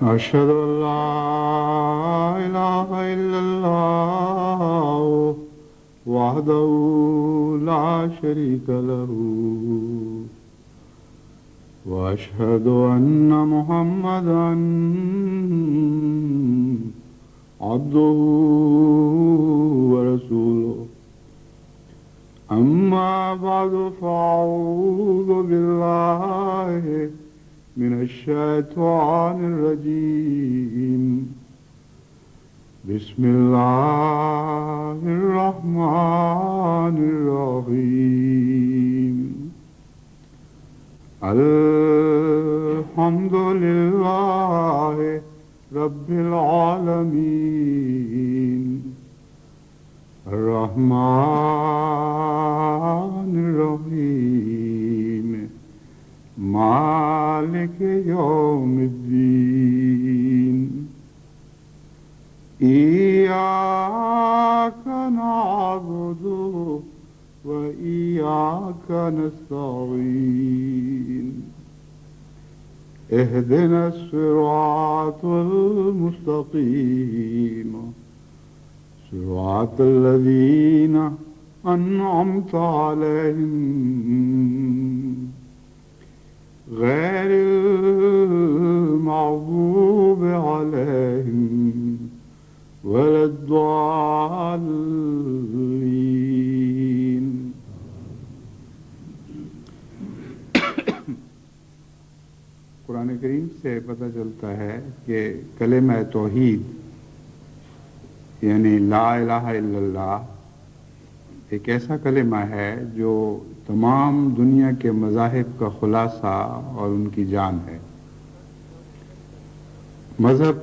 أشهد أن لا إله إلا الله وحده لا شريك له وأشهد أن محمدا عبده ورسوله أما بعد فأعوذ بالله من الشيطان الرجيم بسم الله الرحمن الرحيم الحمد لله رب العالمين الرحمن الرحيم مالك يوم الدين إياك نعبد وإياك نستعين اهدنا الصراط المستقيم صراط الذين أنعمت عليهم غير المغضوب عليهم ولا الضالين. قرآن کریم سے پتہ چلتا ہے کہ کلمہ توحید یعنی لا الہ الا اللہ ایک ایسا کلمہ ہے جو تمام دنیا کے مذاہب کا خلاصہ اور ان کی جان ہے. مذہب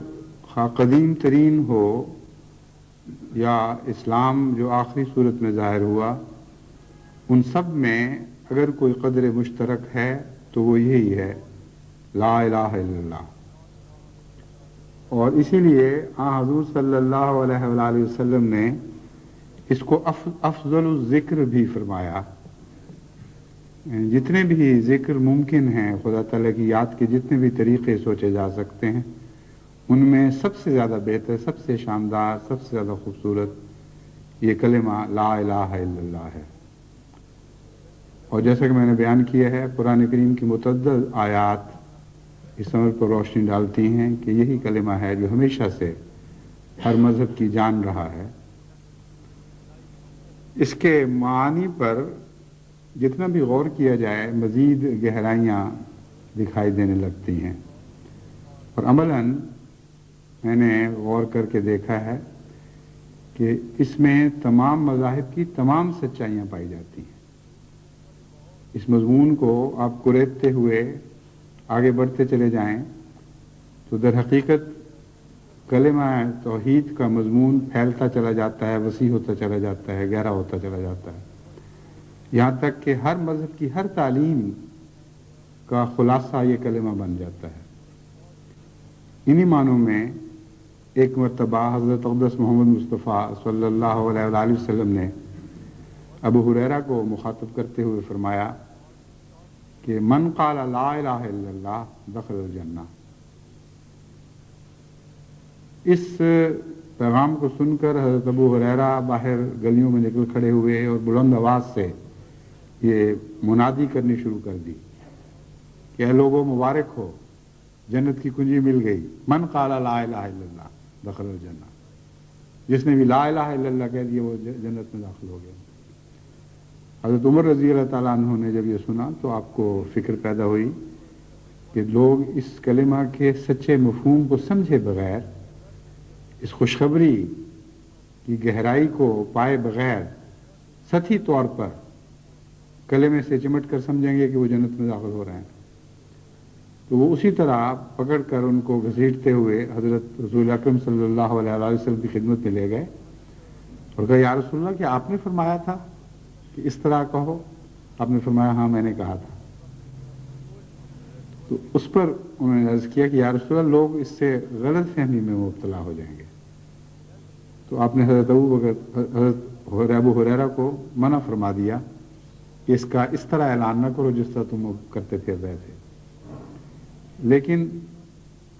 خواہ قدیم ترین ہو یا اسلام جو آخری صورت میں ظاہر ہوا، ان سب میں اگر کوئی قدر مشترک ہے تو وہ یہی ہے، لا الہ الا اللہ. اور اسی لیے حضور صلی اللہ علیہ وآلہ وسلم نے اس کو افضل الذکر بھی فرمایا. جتنے بھی ذکر ممکن ہیں، خدا تعالیٰ کی یاد کے جتنے بھی طریقے سوچے جا سکتے ہیں، ان میں سب سے زیادہ بہتر، سب سے شاندار، سب سے زیادہ خوبصورت یہ کلمہ لا الہ الا اللہ ہے. اور جیسا کہ میں نے بیان کیا ہے، قرآن کریم کی متعدد آیات اس امر پر روشنی ڈالتی ہیں کہ یہی کلمہ ہے جو ہمیشہ سے ہر مذہب کی جان رہا ہے. اس کے معانی پر جتنا بھی غور کیا جائے مزید گہرائیاں دکھائی دینے لگتی ہیں. اور عملاً میں نے غور کر کے دیکھا ہے کہ اس میں تمام مذاہب کی تمام سچائیاں پائی جاتی ہیں. اس مضمون کو آپ کریدتے ہوئے آگے بڑھتے چلے جائیں تو در حقیقت کلمہ توحید کا مضمون پھیلتا چلا جاتا ہے، وسیع ہوتا چلا جاتا ہے، گہرا ہوتا چلا جاتا ہے، یہاں تک کہ ہر مذہب کی ہر تعلیم کا خلاصہ یہ کلمہ بن جاتا ہے. انہی معنوں میں ایک مرتبہ حضرت اقدس محمد مصطفیٰ صلی اللہ علیہ وآلہ وسلم نے ابو ہریرہ کو مخاطب کرتے ہوئے فرمایا کہ من قال لا الہ الا اللہ دخل الجنہ. اس پیغام کو سن کر حضرت ابو ہریرہ باہر گلیوں میں نکل کھڑے ہوئے اور بلند آواز سے یہ منادی کرنی شروع کر دی کہ اے لوگوں مبارک ہو، جنت کی کنجی مل گئی. من قال لا الہ الا اللہ دخل الجنہ، جس نے بھی لا الہ الا اللہ کہہ دیا وہ جنت میں داخل ہو گیا. حضرت عمر رضی اللہ تعالیٰ عنہ نے جب یہ سنا تو آپ کو فکر پیدا ہوئی کہ لوگ اس کلمہ کے سچے مفہوم کو سمجھے بغیر، اس خوشخبری کی گہرائی کو پائے بغیر سطحی طور پر کلمے سے چمٹ کر سمجھیں گے کہ وہ جنت میں داخل ہو رہے ہیں. تو وہ اسی طرح پکڑ کر ان کو گھسیٹتے ہوئے حضرت رسول اکرم صلی اللہ علیہ وسلم کی خدمت میں لے گئے اور کہا یا رسول اللہ کہ آپ نے فرمایا تھا کہ اس طرح کہو. آپ نے فرمایا ہاں میں نے کہا تھا. تو اس پر انہوں نے عرض کیا کہ یا رسول اللہ لوگ اس سے غلط فہمی میں مبتلا ہو جائیں گے. تو آپ نے حضرت ابو ہریرہ کو منع فرما دیا کہ اس کا اس طرح اعلان نہ کرو جس طرح تم کرتے پھر رہے تھے. لیکن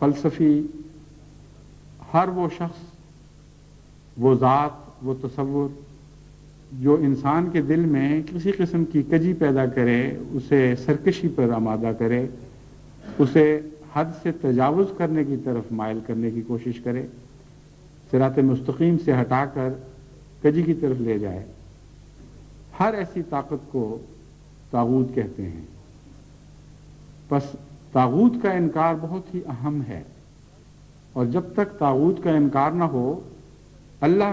فلسفی، ہر وہ شخص، وہ ذات، وہ تصور جو انسان کے دل میں کسی قسم کی کجی پیدا کرے، اسے سرکشی پر آمادہ کرے، اسے حد سے تجاوز کرنے کی طرف مائل کرنے کی کوشش کرے، صراط مستقیم سے ہٹا کر کجی کی طرف لے جائے، ہر ایسی طاقت کو طاغوت کہتے ہیں۔ بس طاغوت کا انکار بہت ہی اہم ہے، اور جب تک طاغوت کا انکار نہ ہو، اللہ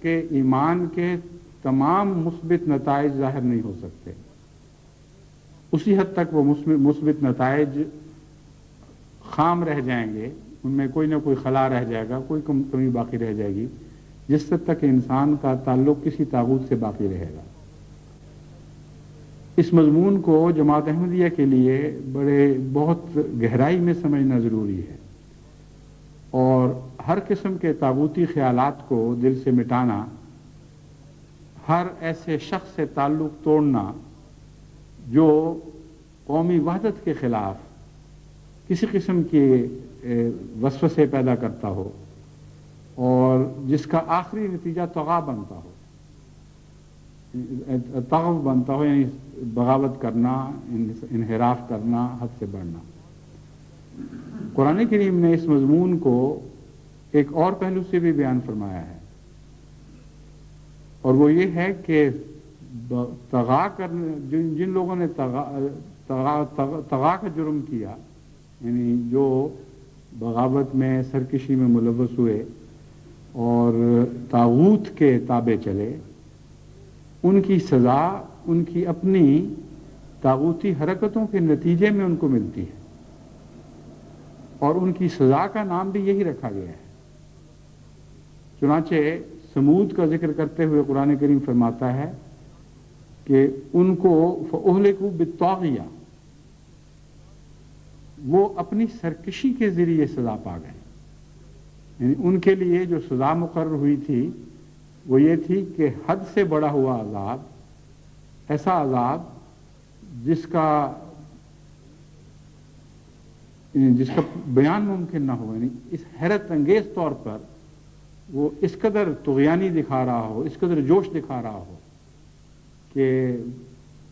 کے ایمان کے تمام مثبت نتائج ظاہر نہیں ہو سکتے۔ اسی حد تک وہ مثبت نتائج خام رہ جائیں گے، ان میں کوئی نہ کوئی خلا رہ جائے گا، کوئی کمی باقی رہ جائے گی، جس حد تک انسان کا تعلق کسی طاغوت سے باقی رہے گا۔ اس مضمون کو جماعت احمدیہ کے لیے بہت گہرائی میں سمجھنا ضروری ہے، اور ہر قسم کے طاغوتی خیالات کو دل سے مٹانا، ہر ایسے شخص سے تعلق توڑنا جو قومی وحدت کے خلاف کسی قسم کے وسوسے پیدا کرتا ہو اور جس کا آخری نتیجہ طغا بنتا ہو، طغو بنتا ہو، یعنی بغاوت کرنا، انحراف کرنا، حد سے بڑھنا۔ قرآن کریم نے اس مضمون کو ایک اور پہلو سے بھی بیان فرمایا ہے، اور وہ یہ ہے کہ طغا کرنے، جن لوگوں نے طغا کا جرم کیا، یعنی جو بغاوت میں، سرکشی میں ملوث ہوئے اور طاغوت کے تابع چلے، ان کی سزا ان کی اپنی طاغوتی حرکتوں کے نتیجے میں ان کو ملتی ہے، اور ان کی سزا کا نام بھی یہی رکھا گیا ہے۔ چنانچہ سمود کا ذکر کرتے ہوئے قرآن کریم فرماتا ہے کہ ان کو فَأُهْلِكُوا بِالطَّاغِيَةِ، وہ اپنی سرکشی کے ذریعے سزا پا گئے، یعنی ان کے لیے جو سزا مقرر ہوئی تھی وہ یہ تھی کہ حد سے بڑا ہوا عذاب، ایسا عذاب جس کا بیان ممکن نہ ہو، یعنی اس حیرت انگیز طور پر وہ اس قدر طغیانی دکھا رہا ہو، اس قدر جوش دکھا رہا ہو کہ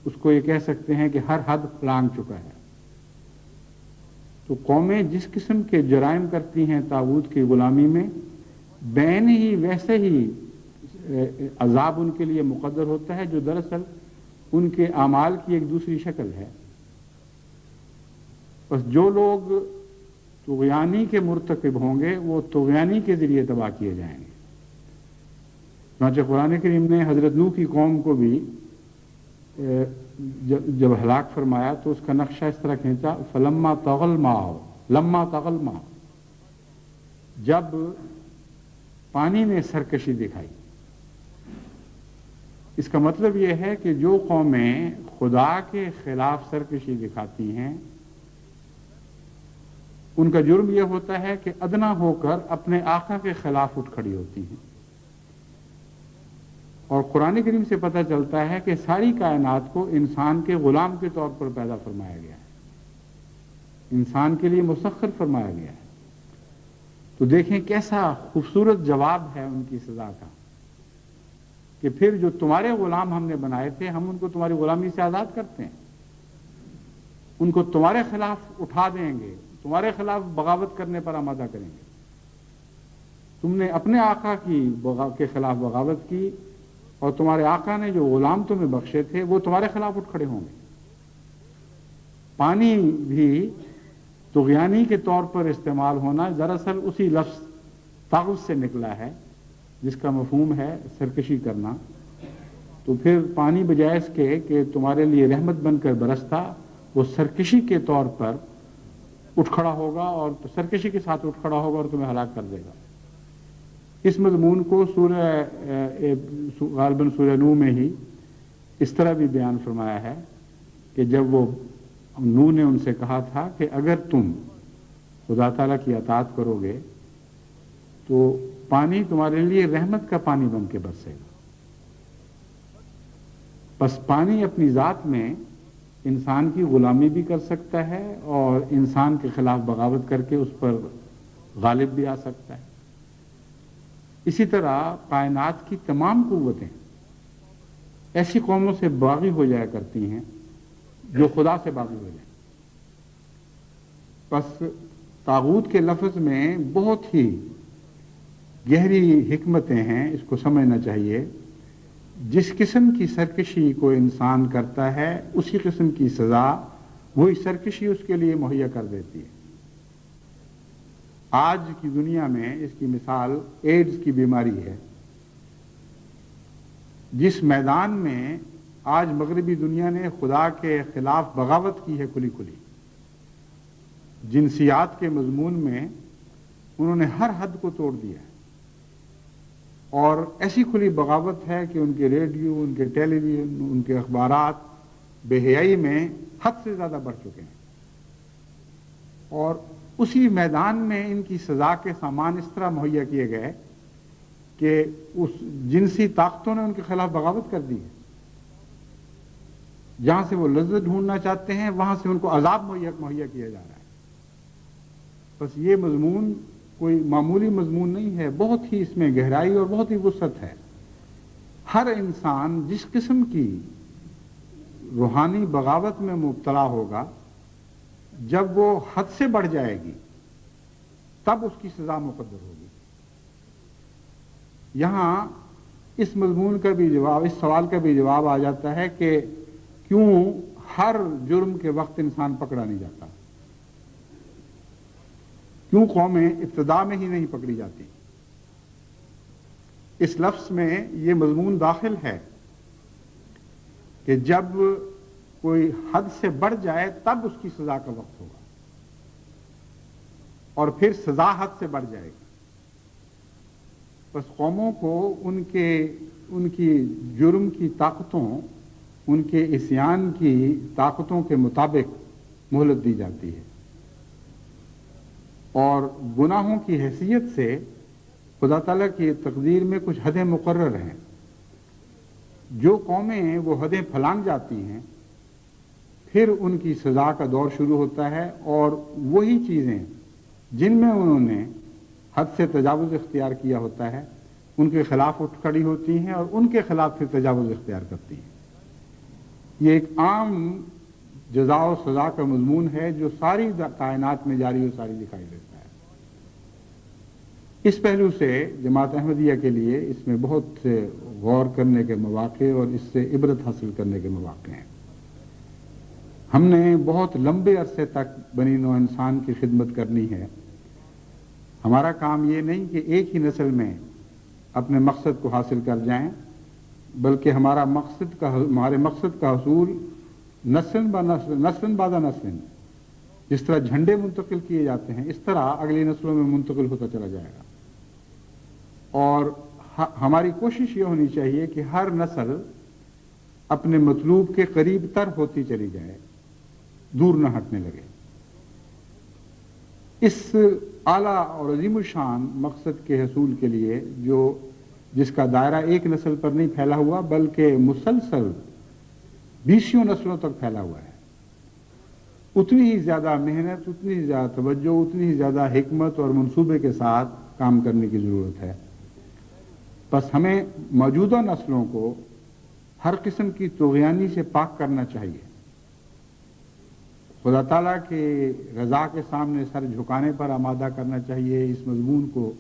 اس کو یہ کہہ سکتے ہیں کہ ہر حد لانگ چکا ہے۔ تو قومیں جس قسم کے جرائم کرتی ہیں طاغوت کی غلامی میں، بین ہی ویسے ہی عذاب ان کے لیے مقدر ہوتا ہے، جو دراصل ان کے اعمال کی ایک دوسری شکل ہے۔ بس جو لوگ طغیانی کے مرتکب ہوں گے وہ طغیانی کے ذریعے تباہ کیے جائیں گے۔ چنانچہ قرآن کریم نے حضرت نوح کی قوم کو بھی جب ہلاک فرمایا تو اس کا نقشہ اس طرح کھینچا، فلما طغى الماء، جب پانی نے سرکشی دکھائی۔ اس کا مطلب یہ ہے کہ جو قومیں خدا کے خلاف سرکشی دکھاتی ہیں، ان کا جرم یہ ہوتا ہے کہ ادنا ہو کر اپنے آقا کے خلاف اٹھ کھڑی ہوتی ہیں۔ اور قرآن کریم سے پتہ چلتا ہے کہ ساری کائنات کو انسان کے غلام کے طور پر پیدا فرمایا گیا ہے، انسان کے لیے مسخر فرمایا گیا ہے۔ تو دیکھیں کیسا خوبصورت جواب ہے ان کی سزا کا، کہ پھر جو تمہارے غلام ہم نے بنائے تھے، ہم ان کو تمہاری غلامی سے آزاد کرتے ہیں، ان کو تمہارے خلاف اٹھا دیں گے، تمہارے خلاف بغاوت کرنے پر آمادہ کریں گے۔ تم نے اپنے آقا کے خلاف بغاوت کی، اور تمہارے آقا نے جو غلام تمہیں بخشے تھے وہ تمہارے خلاف اٹھ کھڑے ہوں گے۔ پانی بھی طغیانی کے طور پر استعمال ہونا دراصل اسی لفظ طغو سے نکلا ہے، جس کا مفہوم ہے سرکشی کرنا۔ تو پھر پانی بجائے اس کے کہ تمہارے لیے رحمت بن کر برستا، وہ سرکشی کے طور پر اٹھ کھڑا ہوگا، اور سرکشی کے ساتھ اٹھ کھڑا ہوگا اور تمہیں ہلاک کر دے گا۔ اس مضمون کو غالباً سورہ نوح میں ہی اس طرح بھی بیان فرمایا ہے کہ جب وہ نوح نے ان سے کہا تھا کہ اگر تم خدا تعالیٰ کی اطاعت کرو گے تو پانی تمہارے لیے رحمت کا پانی بن کے برسے گا۔ بس پانی اپنی ذات میں انسان کی غلامی بھی کر سکتا ہے اور انسان کے خلاف بغاوت کر کے اس پر غالب بھی آ سکتا ہے۔ اسی طرح کائنات کی تمام قوتیں ایسی قوموں سے باغی ہو جایا کرتی ہیں جو خدا سے باغی ہو جائیں۔ پس طاغوت کے لفظ میں بہت ہی گہری حکمتیں ہیں، اس کو سمجھنا چاہیے۔ جس قسم کی سرکشی کو انسان کرتا ہے اسی قسم کی سزا وہی سرکشی اس کے لیے مہیا کر دیتی ہے۔ آج کی دنیا میں اس کی مثال ایڈز کی بیماری ہے۔ جس میدان میں آج مغربی دنیا نے خدا کے خلاف بغاوت کی ہے کھلی کھلی، جنسیات کے مضمون میں انہوں نے ہر حد کو توڑ دیا ہے، اور ایسی کھلی بغاوت ہے کہ ان کے ریڈیو، ان کے ٹیلی ویژن، ان کے اخبارات بے حیائی میں حد سے زیادہ بڑھ چکے ہیں، اور اسی میدان میں ان کی سزا کے سامان اس طرح مہیا کیے گئے کہ اس جنسی طاقتوں نے ان کے خلاف بغاوت کر دی ہے۔ جہاں سے وہ لذت ڈھونڈنا چاہتے ہیں وہاں سے ان کو عذاب مہیا کیا جا رہا ہے۔ بس یہ مضمون کوئی معمولی مضمون نہیں ہے، بہت ہی اس میں گہرائی اور بہت ہی وسعت ہے۔ ہر انسان جس قسم کی روحانی بغاوت میں مبتلا ہوگا، جب وہ حد سے بڑھ جائے گی تب اس کی سزا مقدر ہوگی۔ یہاں اس مضمون کا بھی جواب، اس سوال کا بھی جواب آ جاتا ہے کہ کیوں ہر جرم کے وقت انسان پکڑا نہیں جاتا، کیوں قومیں ابتدا میں ہی نہیں پکڑی جاتی۔ اس لفظ میں یہ مضمون داخل ہے کہ جب کوئی حد سے بڑھ جائے تب اس کی سزا کا وقت ہوگا، اور پھر سزا حد سے بڑھ جائے گی۔ بس قوموں کو ان کی جرم کی طاقتوں، ان کے عصیان کی طاقتوں کے مطابق مہلت دی جاتی ہے، اور گناہوں کی حیثیت سے خدا تعالیٰ کی تقدیر میں کچھ حدیں مقرر ہیں۔ جو قومیں وہ حدیں پھلانگ جاتی ہیں پھر ان کی سزا کا دور شروع ہوتا ہے، اور وہی چیزیں جن میں انہوں نے حد سے تجاوز اختیار کیا ہوتا ہے ان کے خلاف اٹھ کھڑی ہوتی ہیں اور ان کے خلاف پھر تجاوز اختیار کرتی ہیں۔ یہ ایک عام جزا و سزا کا مضمون ہے جو ساری کائنات میں جاری و ساری دکھائی دیتا ہے۔ اس پہلو سے جماعت احمدیہ کے لیے اس میں بہت سے غور کرنے کے مواقع اور اس سے عبرت حاصل کرنے کے مواقع ہیں۔ ہم نے بہت لمبے عرصے تک بنی نوع انسان کی خدمت کرنی ہے۔ ہمارا کام یہ نہیں کہ ایک ہی نسل میں اپنے مقصد کو حاصل کر جائیں، بلکہ ہمارے مقصد کا حصول نسل بعد نسل، جس طرح جھنڈے منتقل کیے جاتے ہیں اس طرح اگلی نسلوں میں منتقل ہوتا چلا جائے گا۔ اور ہماری کوشش یہ ہونی چاہیے کہ ہر نسل اپنے مطلوب کے قریب تر ہوتی چلی جائے، دور نہ ہٹنے لگے۔ اس اعلیٰ اور عظیم الشان مقصد کے حصول کے لیے جس کا دائرہ ایک نسل پر نہیں پھیلا ہوا بلکہ مسلسل 20 نسلوں تک پھیلا ہوا ہے، اتنی ہی زیادہ محنت، اتنی ہی زیادہ توجہ، اتنی ہی زیادہ حکمت اور منصوبے کے ساتھ کام کرنے کی ضرورت ہے۔ بس ہمیں موجودہ نسلوں کو ہر قسم کی طغیانی سے پاک کرنا چاہیے، خدا تعالیٰ کی رضا کے سامنے سر جھکانے پر آمادہ کرنا چاہیے۔ اس مضمون کو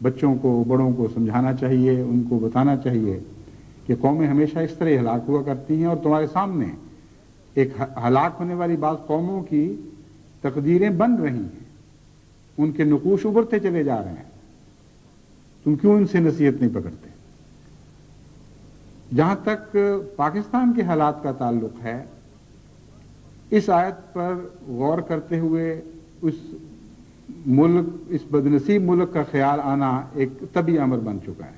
بچوں کو، بڑوں کو سمجھانا چاہیے، ان کو بتانا چاہیے کہ قومیں ہمیشہ اس طرح ہلاک ہوا کرتی ہیں، اور تمہارے سامنے ایک ہلاک ہونے والی بعض قوموں کی تقدیریں بن رہی ہیں، ان کے نقوش ابھرتے چلے جا رہے ہیں، تم کیوں ان سے نصیحت نہیں پکڑتے؟ جہاں تک پاکستان کے حالات کا تعلق ہے، اس آیت پر غور کرتے ہوئے اس بدنصیب ملک کا خیال آنا ایک طبعی امر بن چکا ہے،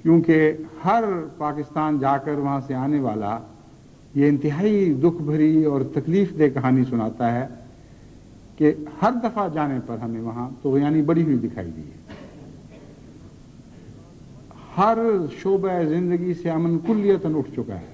کیونکہ ہر پاکستان جا کر وہاں سے آنے والا یہ انتہائی دکھ بھری اور تکلیف دہ کہانی سناتا ہے کہ ہر دفعہ جانے پر ہمیں وہاں طغیانی بڑی ہوئی دکھائی دی ہے۔ ہر شعبہ زندگی سے امن کلیتاً اٹھ چکا ہے،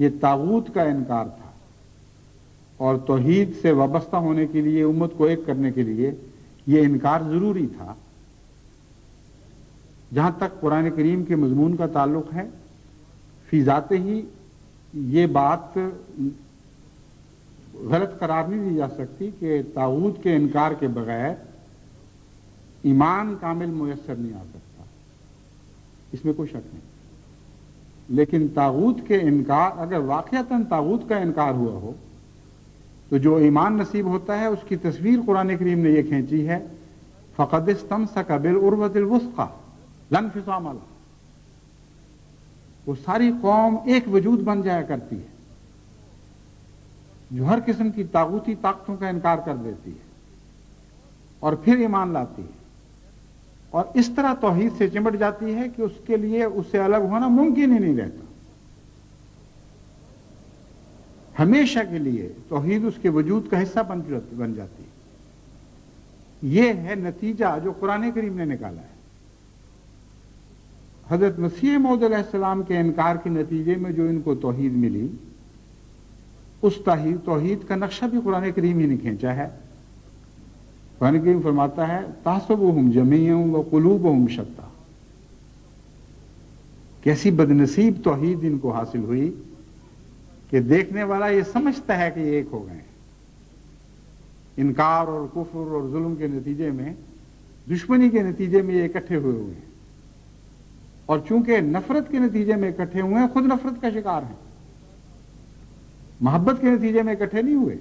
یہ طاغوت کا انکار تھا، اور توحید سے وابستہ ہونے کے لیے، امت کو ایک کرنے کے لیے یہ انکار ضروری تھا۔ جہاں تک قرآن کریم کے مضمون کا تعلق ہے، فی ذات ہی یہ بات غلط قرار نہیں دی جا سکتی کہ طاغوت کے انکار کے بغیر ایمان کامل میسر نہیں آ سکتا، اس میں کوئی شک نہیں۔ لیکن طاغوت کے انکار، اگر واقعتاً طاغوت کا انکار ہوا ہو تو جو ایمان نصیب ہوتا ہے اس کی تصویر قرآن کریم نے یہ کھینچی ہے، فَقَدِ اسْتَمْسَكَ بِالْعُرْوَةِ الْوُثْقَىٰ لَا انفصام لها۔ وہ ساری قوم ایک وجود بن جایا کرتی ہے جو ہر قسم کی طاغوتی طاقتوں کا انکار کر دیتی ہے اور پھر ایمان لاتی ہے، اور اس طرح توحید سے چمٹ جاتی ہے کہ اس کے لیے اس سے الگ ہونا ممکن ہی نہیں رہتا۔ ہمیشہ کے لیے توحید اس کے وجود کا حصہ بن جاتی ہے۔ یہ ہے نتیجہ جو قرآن کریم نے نکالا ہے۔ حضرت مسیح موعود علیہ السلام کے انکار کے نتیجے میں جو ان کو توحید ملی، اس توحید کا نقشہ بھی قرآن کریم ہی نے کھینچا ہے۔ قرآن کریم فرماتا ہے تحسبهم جميعا وقلوبهم شتى، کیسی بدنصیب توحید ان کو حاصل ہوئی کہ دیکھنے والا یہ سمجھتا ہے کہ یہ ایک ہو گئے ہیں۔ انکار اور کفر اور ظلم کے نتیجے میں، دشمنی کے نتیجے میں یہ اکٹھے ہوئے ہیں، اور چونکہ نفرت کے نتیجے میں اکٹھے ہوئے ہیں، خود نفرت کا شکار ہیں۔ محبت کے نتیجے میں اکٹھے نہیں ہوئے،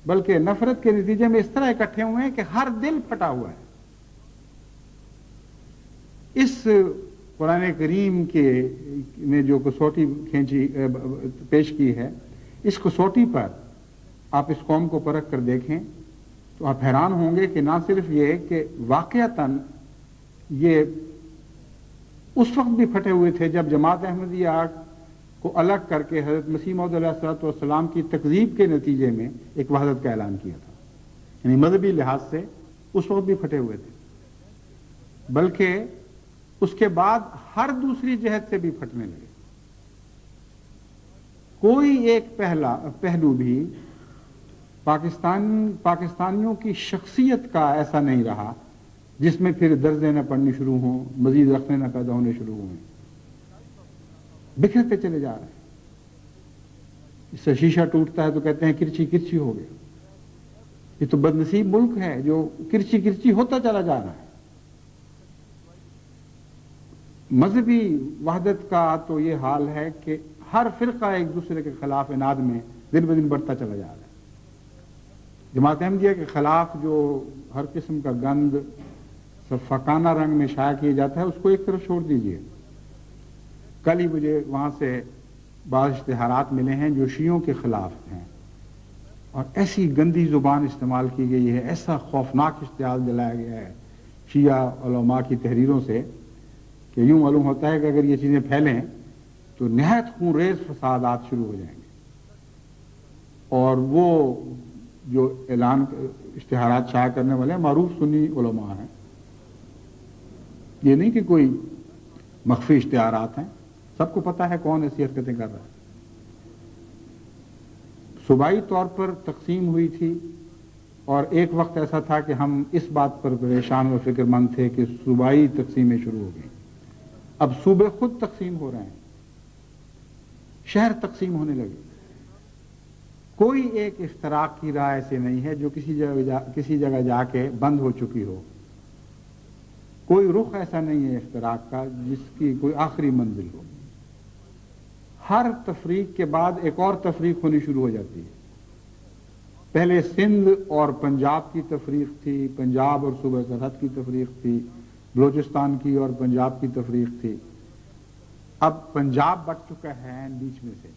بلکہ نفرت کے نتیجے میں اس طرح اکٹھے ہوئے ہیں کہ ہر دل پھٹا ہوا ہے۔ اس قرآن کریم نے جو کسوٹی پیش کی ہے، اس کسوٹی پر آپ اس قوم کو پرکھ کر دیکھیں تو آپ حیران ہوں گے کہ نہ صرف یہ کہ واقعتاً یہ اس وقت بھی پھٹے ہوئے تھے جب جماعت احمدیہ کو الگ کر کے حضرت مسیح موعود علیہ السلام کی تکذیب کے نتیجے میں ایک وحدت کا اعلان کیا تھا، یعنی مذہبی لحاظ سے اس وقت بھی پھٹے ہوئے تھے، بلکہ اس کے بعد ہر دوسری جہت سے بھی پھٹنے لگے۔ کوئی ایک پہلو بھی پاکستانیوں کی شخصیت کا ایسا نہیں رہا جس میں پھر درزیں نہ پڑنی شروع ہوں، مزید رخنے نہ پیدا ہونے شروع ہوئے، بکھرتے چلے جا رہے ہیں۔ اس سے شیشہ ٹوٹتا ہے تو کہتے ہیں کرچی کرچی ہو گیا۔ یہ تو بدنصیب ملک ہے جو کرچی کرچی ہوتا چلا جا رہا ہے۔ مذہبی وحدت کا تو یہ حال ہے کہ ہر فرقہ ایک دوسرے کے خلاف اناد میں دن بدن بڑھتا چلا جا رہا ہے۔ جماعت احمدیہ کے خلاف جو ہر قسم کا گند فقانہ رنگ میں شائع کیا جاتا ہے، اس کو ایک طرف چھوڑ دیجئے۔ کل ہی مجھے وہاں سے بعض اشتہارات ملے ہیں جو شیعوں کے خلاف ہیں، اور ایسی گندی زبان استعمال کی گئی ہے، ایسا خوفناک اشتعال دلایا گیا ہے شیعہ علماء کی تحریروں سے کہ یوں معلوم ہوتا ہے کہ اگر یہ چیزیں پھیلیں تو نہایت خونریز فسادات شروع ہو جائیں گے۔ اور وہ جو اعلان اشتہارات شائع کرنے والے معروف سنی علماء ہیں، یہ نہیں کہ کوئی مخفی اشتہارات ہیں، سب کو پتہ ہے کون ایسی حرکتیں کر رہا ہے۔ صوبائی طور پر تقسیم ہوئی تھی، اور ایک وقت ایسا تھا کہ ہم اس بات پر پریشان و فکر مند تھے کہ صوبائی تقسیمیں شروع ہو گئیں۔ اب صوبے خود تقسیم ہو رہے ہیں، شہر تقسیم ہونے لگے۔ کوئی ایک اشتراک کی راہ ایسے نہیں ہے جو کسی جگہ جا کے بند ہو چکی ہو۔ کوئی رخ ایسا نہیں ہے اشتراک کا جس کی کوئی آخری منزل ہو۔ ہر تفریق کے بعد ایک اور تفریق ہونی شروع ہو جاتی ہے۔ پہلے سندھ اور پنجاب کی تفریق تھی، پنجاب اور صوبہ سرحد کی تفریق تھی، بلوچستان کی اور پنجاب کی تفریق تھی۔ اب پنجاب بٹ چکا ہے بیچ میں سے،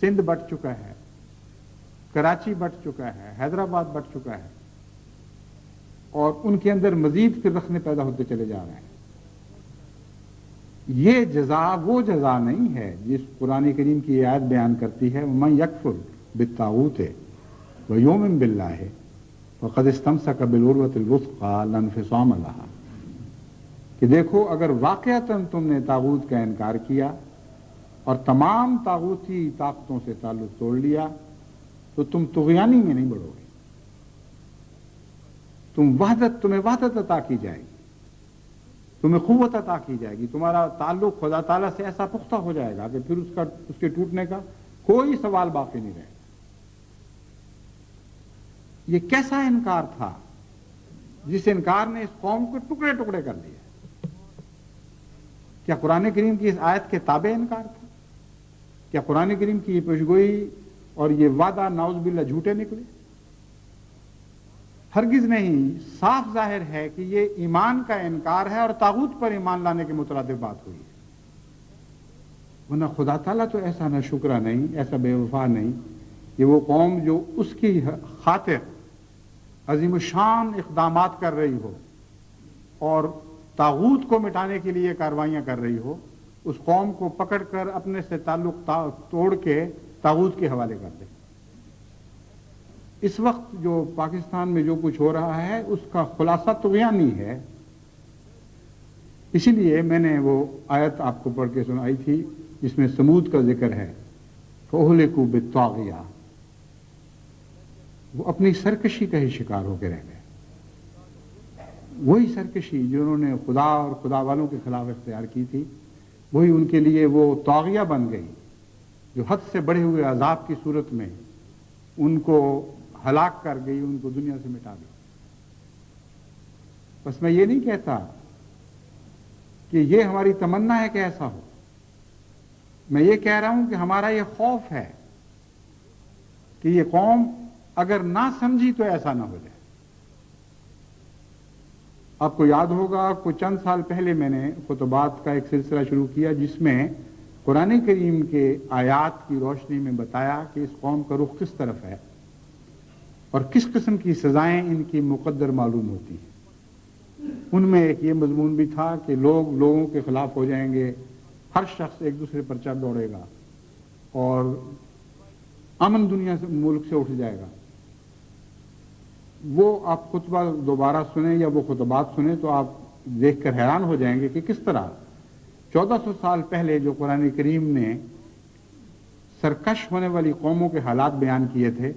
سندھ بٹ چکا ہے، کراچی بٹ چکا ہے، حیدرآباد بٹ چکا ہے، اور ان کے اندر مزید پھر رخنے پیدا ہوتے چلے جا رہے ہیں۔ یہ جزا وہ جزا نہیں ہے جس قرآن کریم کی آیت بیان کرتی ہے وَمَن يَكْفُرْ بِالطَّاغُوتِ وَيُؤْمِن بِاللَّهِ فَقَدِ اسْتَمْسَكَ بِالْعُرْوَةِ الْوُثْقَىٰ لَا انفصام لَهَا، کہ دیکھو اگر واقعتاً تم نے طاغوت کا انکار کیا اور تمام طاغوتی طاقتوں سے تعلق توڑ لیا تو تم طغیانی میں نہیں بڑھو گے، تمہیں وحدت عطا کی جائے گی، تمہیں قوت عطا کی جائے گی، تمہارا تعلق خدا تعالیٰ سے ایسا پختہ ہو جائے گا کہ پھر اس کے ٹوٹنے کا کوئی سوال باقی نہیں رہے گا۔ یہ کیسا انکار تھا جس انکار نے اس قوم کو ٹکڑے ٹکڑے کر دیا؟ کیا قرآن کریم کی اس آیت کے تابع انکار تھا؟ کیا قرآن کریم کی یہ پیشگوئی اور یہ وعدہ نعوذ باللہ جھوٹے نکلے؟ ہرگز نہیں، صاف ظاہر ہے کہ یہ ایمان کا انکار ہے اور طاغوت پر ایمان لانے کے مترادف بات ہوئی ہے، ورنہ خدا تعالیٰ تو ایسا نہ شکرہ نہیں، ایسا بے وفا نہیں کہ وہ قوم جو اس کی خاطر عظیم الشان اقدامات کر رہی ہو اور طاغوت کو مٹانے کے لیے کاروائیاں کر رہی ہو، اس قوم کو پکڑ کر اپنے سے تعلق توڑ کے طاغوت کے حوالے کر دے۔ اس وقت جو پاکستان میں جو کچھ ہو رہا ہے اس کا خلاصہ طغیانی ہے۔ اسی لیے میں نے وہ آیت آپ کو پڑھ کے سنائی تھی جس میں سمود کا ذکر ہے، فَأُهْلِكُوا بِالطَّاغِيَةِ، وہ اپنی سرکشی کا ہی شکار ہو کے رہ گئے۔ وہی سرکشی جنہوں نے خدا اور خدا والوں کے خلاف اختیار کی تھی، وہی ان کے لیے وہ طاغیہ بن گئی جو حد سے بڑھے ہوئے عذاب کی صورت میں ان کو ہلاک کر گئی، ان کو دنیا سے مٹا گئی۔ بس میں یہ نہیں کہتا کہ یہ ہماری تمنا ہے کہ ایسا ہو، میں یہ کہہ رہا ہوں کہ ہمارا یہ خوف ہے کہ یہ قوم اگر نہ سمجھی تو ایسا نہ ہو جائے۔ آپ کو یاد ہوگا کوئی چند سال پہلے میں نے خطبات کا ایک سلسلہ شروع کیا جس میں قرآن کریم کے آیات کی روشنی میں بتایا کہ اس قوم کا رخ کس طرف ہے اور کس قسم کی سزائیں ان کی مقدر معلوم ہوتی ہیں۔ ان میں ایک یہ مضمون بھی تھا کہ لوگوں کے خلاف ہو جائیں گے، ہر شخص ایک دوسرے پر چڑھ دوڑے گا اور امن دنیا سے ملک سے اٹھ جائے گا۔ وہ آپ خطبہ دوبارہ سنیں یا وہ خطبات سنیں تو آپ دیکھ کر حیران ہو جائیں گے کہ کس طرح 1400 سال پہلے جو قرآن کریم نے سرکش ہونے والی قوموں کے حالات بیان کیے تھے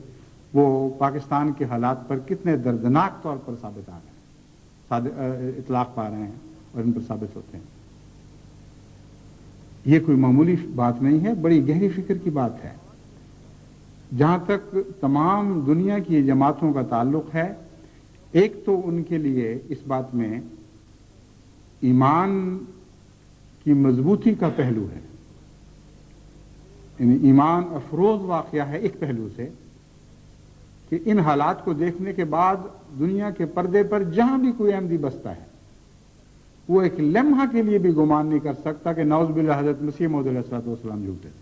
وہ پاکستان کے حالات پر کتنے دردناک طور پر ثابت آ رہے ہیں، اطلاق پا رہے ہیں اور ان پر ثابت ہوتے ہیں۔ یہ کوئی معمولی بات نہیں ہے، بڑی گہری فکر کی بات ہے۔ جہاں تک تمام دنیا کی جماعتوں کا تعلق ہے، ایک تو ان کے لیے اس بات میں ایمان کی مضبوطی کا پہلو ہے، یعنی ایمان افروز واقعہ ہے ایک پہلو سے کہ ان حالات کو دیکھنے کے بعد دنیا کے پردے پر جہاں بھی کوئی احمدی بستا ہے وہ ایک لمحہ کے لیے بھی گمان نہیں کر سکتا کہ نعوذ باللہ حضرت مسیح موعود علیہ الصلوۃ والسلام جھوٹے تھے،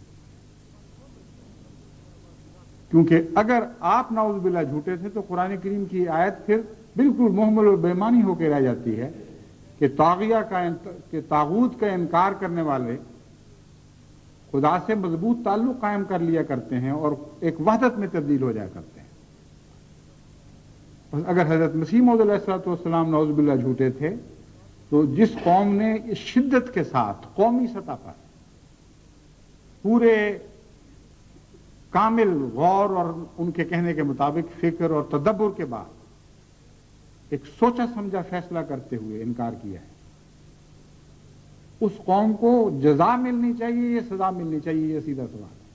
کیونکہ اگر آپ نعوذ باللہ جھوٹے تھے تو قرآن کریم کی آیت پھر بالکل محمل اور بے معنی ہو کے رہ جاتی ہے کہ طاغوت کا انکار کرنے والے خدا سے مضبوط تعلق قائم کر لیا کرتے ہیں اور ایک وحدت میں تبدیل ہو جایا کرتے ہیں۔ بس اگر حضرت مسیح موعود علیہ الصلوۃ والسلام نعوذ باللہ جھوٹے تھے تو جس قوم نے اس شدت کے ساتھ قومی سطح پر پورے کامل غور اور ان کے کہنے کے مطابق فکر اور تدبر کے بعد ایک سوچا سمجھا فیصلہ کرتے ہوئے انکار کیا ہے، اس قوم کو جزا ملنی چاہیے یا سزا ملنی چاہیے، یہ سیدھا سوال ہے۔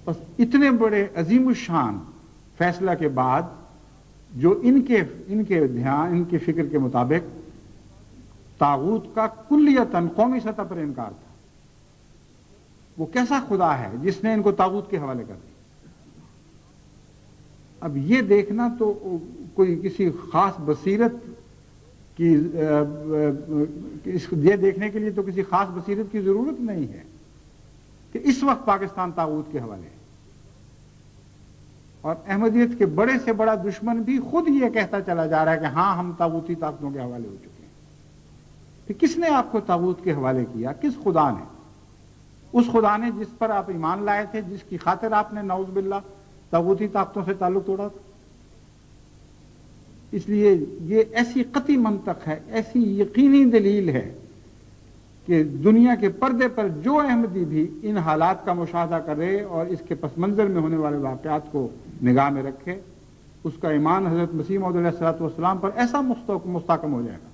بس اتنے بڑے عظیم الشان فیصلہ کے بعد جو ان کے فکر کے مطابق طاغوت کا کلیتاً قومی سطح پر انکار تھا، وہ کیسا خدا ہے جس نے ان کو طاغوت کے حوالے کر دیا؟ اب یہ دیکھنا تو کوئی کسی خاص بصیرت کی یہ دیکھنے کے لیے تو کسی خاص بصیرت کی ضرورت نہیں ہے کہ اس وقت پاکستان طاغوت کے حوالے ہے، اور احمدیت کے بڑے سے بڑا دشمن بھی خود یہ کہتا چلا جا رہا ہے کہ ہاں ہم طاغوتی طاقتوں کے حوالے ہو چکے ہیں۔ کہ کس نے آپ کو طاغوت کے حوالے کیا؟ کس خدا نے؟ اس خدا نے جس پر آپ ایمان لائے تھے، جس کی خاطر آپ نے نعوذ باللہ طاغوتی طاقتوں سے تعلق توڑا تھا۔ اس لیے یہ ایسی قطعی منطق ہے، ایسی یقینی دلیل ہے کہ دنیا کے پردے پر جو احمدی بھی ان حالات کا مشاہدہ کرے اور اس کے پس منظر میں ہونے والے واقعات کو نگاہ میں رکھے، اس کا ایمان حضرت مسیح موعود علیہ الصلوۃ والسلام پر ایسا مستحکم ہو جائے گا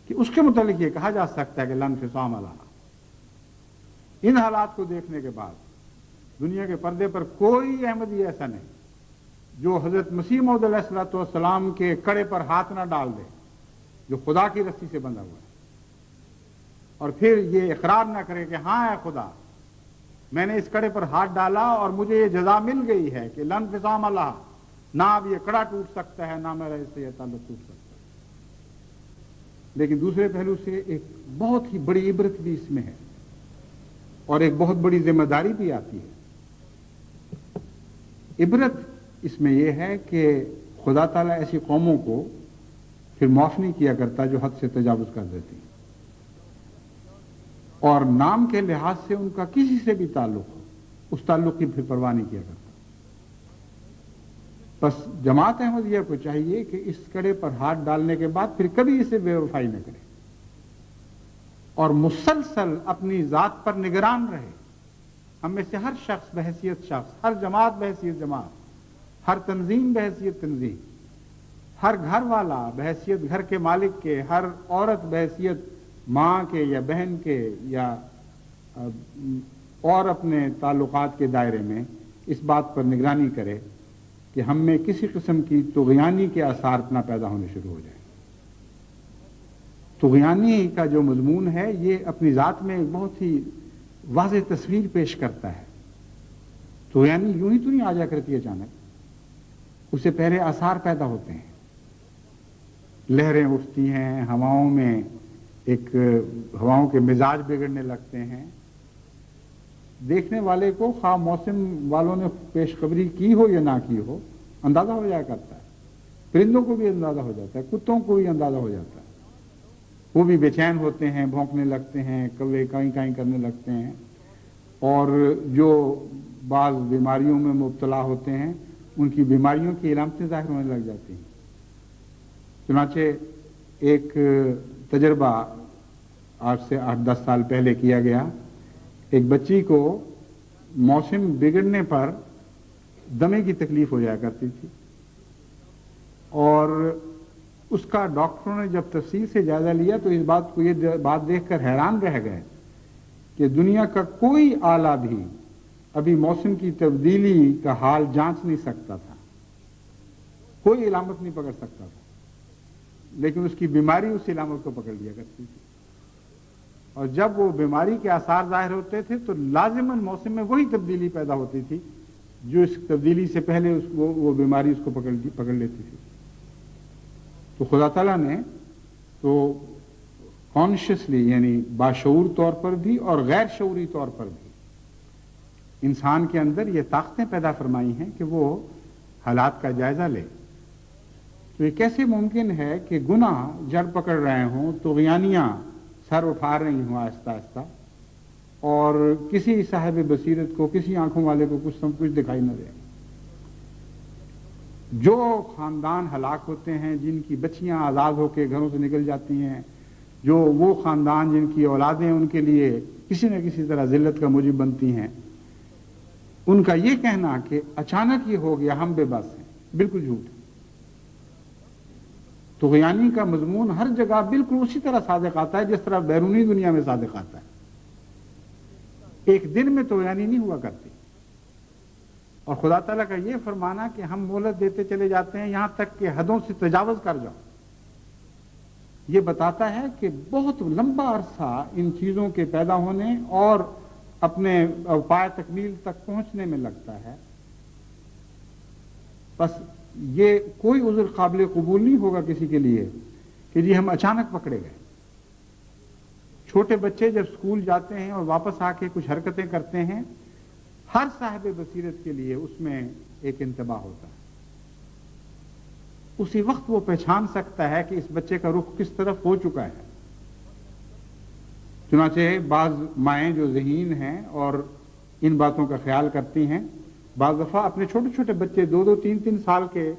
کہ اس کے متعلق یہ کہا جا سکتا ہے کہ لن فصام لہا۔ ان حالات کو دیکھنے کے بعد دنیا کے پردے پر کوئی احمدی ایسا نہیں جو حضرت مسیح موعود علیہ الصلوۃ والسلام کے کڑے پر ہاتھ نہ ڈال دے جو خدا کی رسی سے بندھا ہوا ہے، اور پھر یہ اقرار نہ کرے کہ ہاں اے خدا، میں نے اس کڑے پر ہاتھ ڈالا اور مجھے یہ جزا مل گئی ہے کہ لن فصام لہا، نہ اب یہ کڑا ٹوٹ سکتا ہے، نہ میرا اس سے یہ تعلق ٹوٹ سکتا ہے۔ لیکن دوسرے پہلو سے ایک بہت ہی بڑی عبرت بھی اس میں ہے اور ایک بہت بڑی ذمہ داری بھی آتی ہے۔ عبرت اس میں یہ ہے کہ خدا تعالیٰ ایسی قوموں کو پھر معاف نہیں کیا کرتا جو حد سے تجاوز کر دیتی ہیں اور نام کے لحاظ سے ان کا کسی سے بھی تعلق ہو، اس تعلق کی پھر پرواہ نہیں کیا کرتا۔ بس جماعت احمدیہ کو چاہیے کہ اس کڑے پر ہاتھ ڈالنے کے بعد پھر کبھی اسے بے وفائی نہ کرے اور مسلسل اپنی ذات پر نگران رہے۔ ہم میں سے ہر شخص بحیثیت شخص، ہر جماعت بحیثیت جماعت، ہر تنظیم بحیثیت تنظیم، ہر گھر والا بحیثیت گھر کے مالک کے، ہر عورت بحیثیت ماں کے یا بہن کے یا اور اپنے تعلقات کے دائرے میں اس بات پر نگرانی کرے کہ ہم میں کسی قسم کی طغیانی کے آثار نہ پیدا ہونے شروع ہو جائیں۔ طغیانی کا جو مضمون ہے یہ اپنی ذات میں ایک بہت ہی واضح تصویر پیش کرتا ہے۔ طغیانی یوں ہی تو نہیں آ جا کرتی اچانک، اس سے پہلے آثار پیدا ہوتے ہیں، لہریں اٹھتی ہیں، ہواؤں میں ہواؤں کے مزاج بگڑنے لگتے ہیں، دیکھنے والے کو خواہ موسم والوں نے پیش خبری کی ہو یا نہ کی ہو اندازہ ہو جایا کرتا ہے، پرندوں کو بھی اندازہ ہو جاتا ہے، کتوں کو بھی اندازہ ہو جاتا ہے، وہ بھی بے چین ہوتے ہیں، بھونکنے لگتے ہیں، کوے کائیں کائیں کرنے لگتے ہیں، اور جو بعض بیماریوں میں مبتلا ہوتے ہیں ان کی بیماریوں کی علامتیں ظاہر ہونے لگ جاتی ہیں۔ چنانچہ ایک تجربہ آج سے 8-10 سال پہلے کیا گیا، ایک بچی کو موسم بگڑنے پر دمے کی تکلیف ہو جایا کرتی تھی اور اس کا ڈاکٹروں نے جب تفصیل سے جائزہ لیا تو اس بات کو یہ بات دیکھ کر حیران رہ گئے کہ دنیا کا کوئی آلہ بھی ابھی موسم کی تبدیلی کا حال جانچ نہیں سکتا تھا، کوئی علامت نہیں پکڑ سکتا تھا، لیکن اس کی بیماری اس علامت کو پکڑ لیا کرتی تھی، اور جب وہ بیماری کے آثار ظاہر ہوتے تھے تو لازماً موسم میں وہی تبدیلی پیدا ہوتی تھی جو اس تبدیلی سے پہلے وہ بیماری اس کو پکڑ لیتی تھی۔ تو خدا تعالیٰ نے تو کانشیسلی یعنی باشعور طور پر بھی اور غیر شعوری طور پر بھی انسان کے اندر یہ طاقتیں پیدا فرمائی ہیں کہ وہ حالات کا جائزہ لے۔ تو یہ کیسے ممکن ہے کہ گناہ جڑ پکڑ رہے ہوں، طغیانیاں سر اٹھا رہی ہوں آہستہ آہستہ، اور کسی صاحب بصیرت کو، کسی آنکھوں والے کو کچھ دکھائی نہ دے؟ جو خاندان ہلاک ہوتے ہیں، جن کی بچیاں آزاد ہو کے گھروں سے نکل جاتی ہیں، جو وہ خاندان جن کی اولادیں ان کے لیے کسی نہ کسی طرح ذلت کا موجب بنتی ہیں، ان کا یہ کہنا کہ اچانک یہ ہو گیا، ہم بے بس ہیں، بالکل جھوٹ ہے۔ طغیانی کا مضمون ہر جگہ بالکل اسی طرح صادق آتا ہے جس طرح بیرونی دنیا میں صادق آتا ہے۔ ایک دن میں طغیانی نہیں ہوا کرتی، اور خدا تعالیٰ کا یہ فرمانا کہ ہم مہلت دیتے چلے جاتے ہیں یہاں تک کہ حدوں سے تجاوز کر جاؤ، یہ بتاتا ہے کہ بہت لمبا عرصہ ان چیزوں کے پیدا ہونے اور اپنے پائے تکمیل تک پہنچنے میں لگتا ہے۔ بس یہ کوئی عذر قابل قبول نہیں ہوگا کسی کے لیے کہ جی ہم اچانک پکڑے گئے۔ چھوٹے بچے جب اسکول جاتے ہیں اور واپس آ کے کچھ حرکتیں کرتے ہیں، ہر صاحب بصیرت کے لیے اس میں ایک انتباہ ہوتا ہے، اسی وقت وہ پہچان سکتا ہے کہ اس بچے کا رخ کس طرف ہو چکا ہے۔ چنانچہ بعض مائیں جو ذہین ہیں اور ان باتوں کا خیال کرتی ہیں، بعض دفعہ اپنے چھوٹے چھوٹے بچے 2-2 3-3 سال کے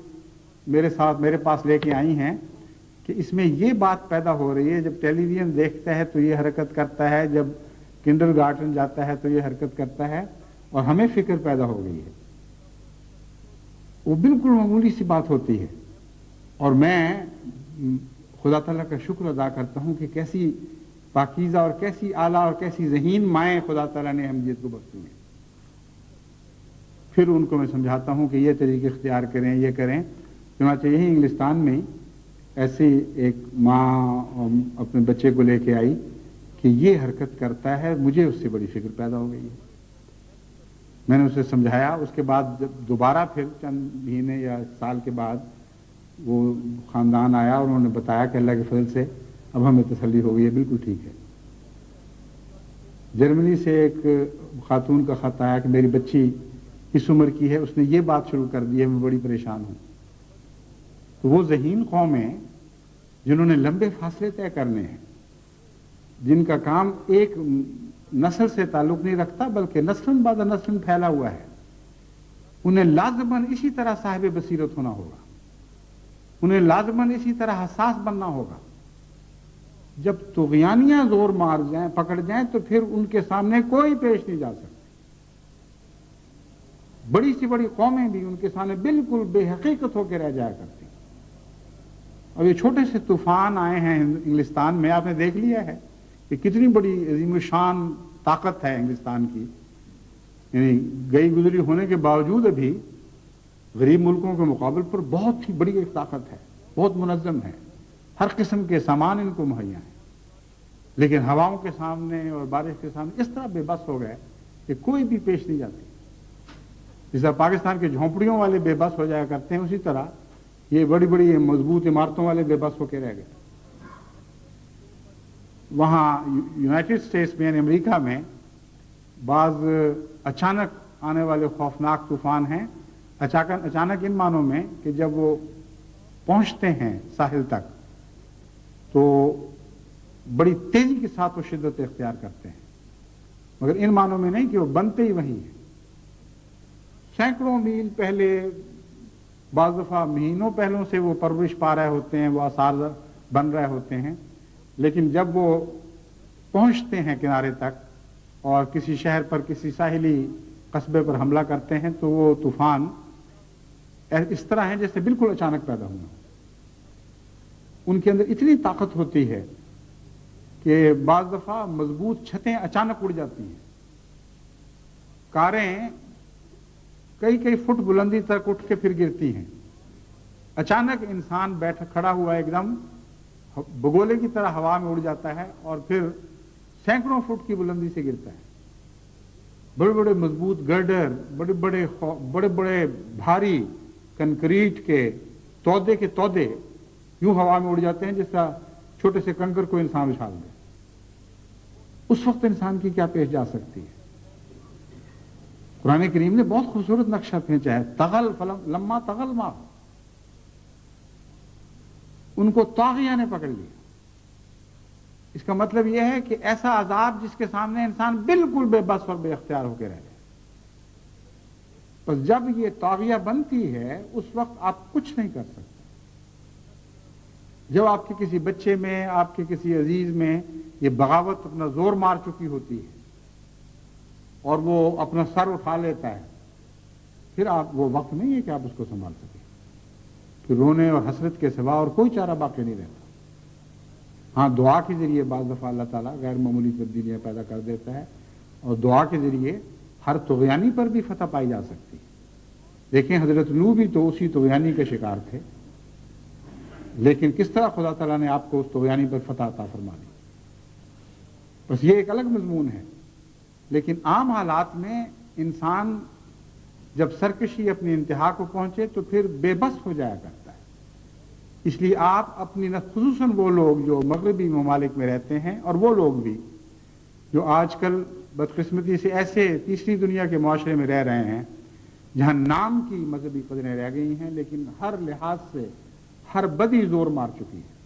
میرے پاس لے کے آئی ہیں کہ اس میں یہ بات پیدا ہو رہی ہے، جب ٹیلی ویژن دیکھتا ہے تو یہ حرکت کرتا ہے، جب کنڈر گارٹن جاتا ہے تو یہ حرکت کرتا ہے، اور ہمیں فکر پیدا ہو گئی ہے۔ وہ بالکل معمولی سی بات ہوتی ہے، اور میں خدا تعالیٰ کا شکر ادا کرتا ہوں کہ کیسی پاکیزہ اور کیسی اعلیٰ اور کیسی ذہین مائیں خدا تعالیٰ نے احمدیت کو بخشی ہیں۔ پھر ان کو میں سمجھاتا ہوں کہ یہ طریقے اختیار کریں، یہ کریں۔ چنانچہ یہی انگلستان میں ایسی ایک ماں اپنے بچے کو لے کے آئی کہ یہ حرکت کرتا ہے، مجھے اس سے بڑی فکر پیدا ہو گئی ہے۔ میں نے اسے سمجھایا، اس کے بعد جب دوبارہ پھر چند مہینے یا سال کے بعد وہ خاندان آیا اور انہوں نے بتایا کہ اللہ کے فضل سے اب ہمیں تسلی ہو گئی ہے، بالکل ٹھیک ہے۔ جرمنی سے ایک خاتون کا خط آیا کہ میری بچی اس عمر کی ہے، اس نے یہ بات شروع کر دی ہے، میں بڑی پریشان ہوں۔ تو وہ ذہین قومیں جنہوں نے لمبے فاصلے طے کرنے ہیں، جن کا کام ایک نسل سے تعلق نہیں رکھتا بلکہ نسل بعد نسل پھیلا ہوا ہے، انہیں لازماً اسی طرح صاحب بصیرت ہونا ہوگا، انہیں لازماً اسی طرح حساس بننا ہوگا۔ جب طغیانیاں زور مار جائیں، پکڑ جائیں، تو پھر ان کے سامنے کوئی پیش نہیں جا سکتا۔ بڑی سی بڑی قومیں بھی ان کے سامنے بالکل بے حقیقت ہو کے رہ جایا کرتی ہیں۔ اور یہ چھوٹے سے طوفان آئے ہیں انگلستان میں، آپ نے دیکھ لیا ہے کہ کتنی بڑی عظیم الشان طاقت ہے انگلستان کی، یعنی گئی گزری ہونے کے باوجود ابھی غریب ملکوں کے مقابل پر بہت ہی بڑی ایک طاقت ہے، بہت منظم ہے، ہر قسم کے سامان ان کو مہیا ہیں، لیکن ہواؤں کے سامنے اور بارش کے سامنے اس طرح بے بس ہو گئے کہ کوئی بھی پیش نہیں جاتی۔ جس طرح پاکستان کے جھونپڑیوں والے بے بس ہو جایا کرتے ہیں، اسی طرح یہ بڑی بڑی مضبوط عمارتوں والے بے بس ہو کے رہ گئے۔ وہاں یونائٹڈ اسٹیٹس میں یعنی امریکہ میں بعض اچانک آنے والے خوفناک طوفان ہیں، اچانک ان معنوں میں کہ جب وہ پہنچتے ہیں ساحل تک تو بڑی تیزی کے ساتھ وہ شدت اختیار کرتے ہیں، مگر ان معنوں میں نہیں کہ وہ بنتے ہی وہیں ہیں۔ سینکڑوں میل پہلے، بعض دفعہ مہینوں پہلوں سے وہ پرورش پا رہے ہوتے ہیں، وہ آثار بن رہے ہوتے ہیں، لیکن جب وہ پہنچتے ہیں کنارے تک اور کسی شہر پر، کسی ساحلی قصبے پر حملہ کرتے ہیں تو وہ طوفان اس طرح ہیں جیسے بالکل اچانک پیدا ہونا۔ ان کے اندر اتنی طاقت ہوتی ہے کہ بعض دفعہ مضبوط چھتیں اچانک اڑ جاتی ہیں، کاریں کئی فٹ بلندی تک اٹھ کے پھر گرتی ہیں، اچانک انسان کھڑا ہوا ایک دم بگولے کی طرح ہوا میں اڑ جاتا ہے اور پھر سینکڑوں فٹ کی بلندی سے گرتا ہے۔ بڑے بڑے مضبوط گرڈر، بڑے بڑے بھاری کنکریٹ کے تودے یوں ہوا میں اڑ جاتے ہیں جس طرح چھوٹے سے کنکر کو انسان اچھال دے۔ اس وقت انسان کی کیا پیش جا سکتی ہے؟ قرآن کریم نے بہت خوبصورت نقشہ کھینچا ہے، تغل لما تغل ما، ان کو طاغیہ نے پکڑ لیا۔ اس کا مطلب یہ ہے کہ ایسا عذاب جس کے سامنے انسان بالکل بے بس اور بے اختیار ہو کے رہ جائے۔ بس جب یہ طاغیہ بنتی ہے اس وقت آپ کچھ نہیں کر سکتے۔ جب آپ کے کسی بچے میں، آپ کے کسی عزیز میں یہ بغاوت اپنا زور مار چکی ہوتی ہے اور وہ اپنا سر اٹھا لیتا ہے، پھر آپ وہ وقت نہیں ہے کہ آپ اس کو سنبھال سکیں، پھر رونے اور حسرت کے سوا اور کوئی چارہ باقی نہیں رہتا۔ ہاں، دعا کے ذریعے بعض دفعہ اللہ تعالیٰ غیر معمولی تبدیلیاں پیدا کر دیتا ہے، اور دعا کے ذریعے ہر طغیانی پر بھی فتح پائی جا سکتی ہے۔ دیکھیں حضرت نوح بھی تو اسی طغیانی کے شکار تھے، لیکن کس طرح خدا تعالیٰ نے آپ کو اس طغیانی پر فتح عطا فرما دی۔ بس یہ ایک الگ مضمون ہے، لیکن عام حالات میں انسان جب سرکشی اپنی انتہا کو پہنچے تو پھر بے بس ہو جایا کرتا ہے۔ اس لیے آپ اپنی خصوصاً وہ لوگ جو مغربی ممالک میں رہتے ہیں اور وہ لوگ بھی جو آج کل بدقسمتی سے ایسے تیسری دنیا کے معاشرے میں رہ رہے ہیں جہاں نام کی مذہبی قدریں رہ گئی ہیں لیکن ہر لحاظ سے ہر بدی زور مار چکی ہے،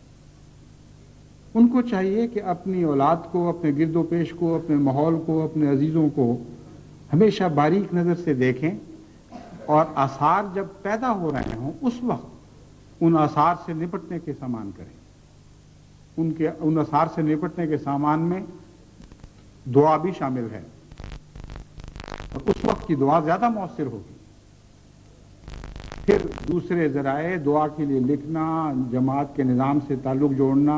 ان کو چاہیے کہ اپنی اولاد کو، اپنے گرد و پیش کو، اپنے ماحول کو، اپنے عزیزوں کو ہمیشہ باریک نظر سے دیکھیں، اور آثار جب پیدا ہو رہے ہوں اس وقت ان آثار سے نپٹنے کے سامان کریں۔ ان آثار سے نپٹنے کے سامان میں دعا بھی شامل ہے، اور اس وقت کی دعا زیادہ مؤثر ہوگی۔ پھر دوسرے ذرائع دعا کے لیے لکھنا، جماعت کے نظام سے تعلق جوڑنا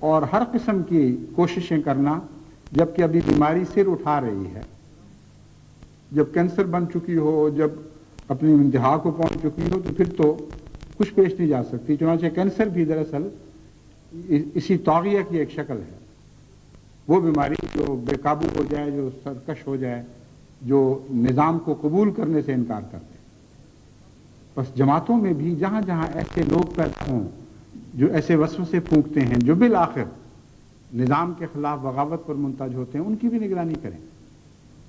اور ہر قسم کی کوششیں کرنا، جبکہ ابھی بیماری سر اٹھا رہی ہے، جب کینسر بن چکی ہو، جب اپنی انتہا کو پہنچ چکی ہو، تو پھر تو کچھ پیش نہیں جا سکتی۔ چنانچہ کینسر بھی دراصل اسی طاغیہ کی ایک شکل ہے، وہ بیماری جو بے قابو ہو جائے، جو سرکش ہو جائے، جو نظام کو قبول کرنے سے انکار کر دے۔ بس جماعتوں میں بھی جہاں جہاں ایسے لوگ پیدا ہوں جو ایسے وسوسے پھونکتے ہیں، جو بالآخر نظام کے خلاف بغاوت پر منتج ہوتے ہیں، ان کی بھی نگرانی کریں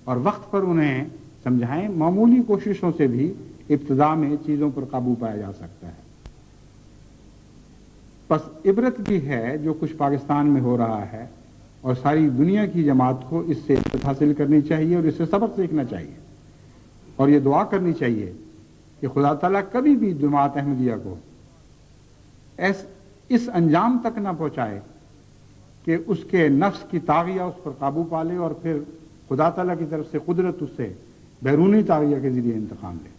اور وقت پر انہیں سمجھائیں۔ معمولی کوششوں سے بھی ابتدا میں چیزوں پر قابو پایا جا سکتا ہے۔ بس عبرت بھی ہے جو کچھ پاکستان میں ہو رہا ہے، اور ساری دنیا کی جماعت کو اس سے عبرت حاصل کرنی چاہیے اور اس سے سبق سیکھنا چاہیے، اور یہ دعا کرنی چاہیے کہ خدا تعالیٰ کبھی بھی جماعت احمدیہ کو اس انجام تک نہ پہنچائے کہ اس کے نفس کی طاغیہ اس پر قابو پا لے، اور پھر خدا تعالیٰ کی طرف سے قدرت اس سے بیرونی طاغیہ کے ذریعے انتقام لے۔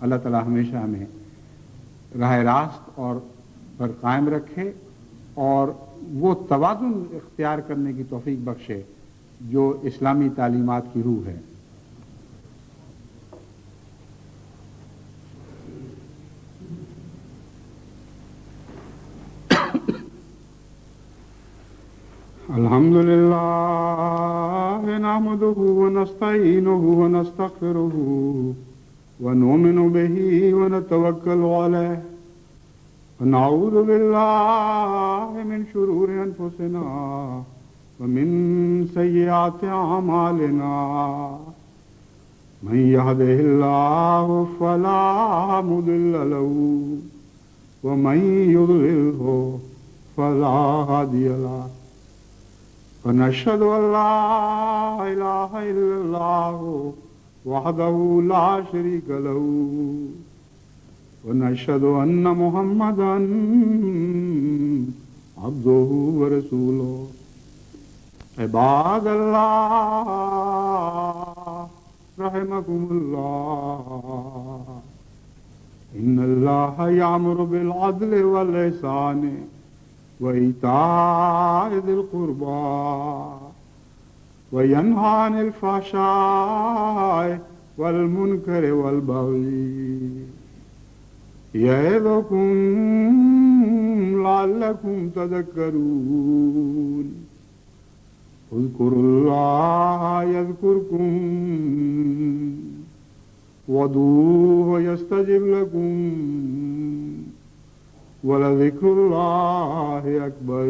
اللہ تعالیٰ ہمیشہ ہمیں راہ راست اور پر قائم رکھے اور وہ توازن اختیار کرنے کی توفیق بخشے جو اسلامی تعلیمات کی روح ہے۔ الحمد لله نحمده ونستعينه ونستغفره ونؤمن به ونتوكل عليه ونعوذ بالله من شرور أنفسنا ومن سيئات أعمالنا من يهده الله فلا مضل له ومن يضلله فلا هادي له ونشهد أن لا إله إلا الله وحده لا شريك له ونشهد أن محمدا عبده ورسوله عباد الله رحمكم الله إن الله يأمر بالعدل والإحسان وإيتاء ذي القربى وينهى عن الفحشاء والمنكر والبغي يعظكم لعلكم تذكرون اذكروا الله يذكركم وادعوه يستجب لكم ولذكر الله أكبر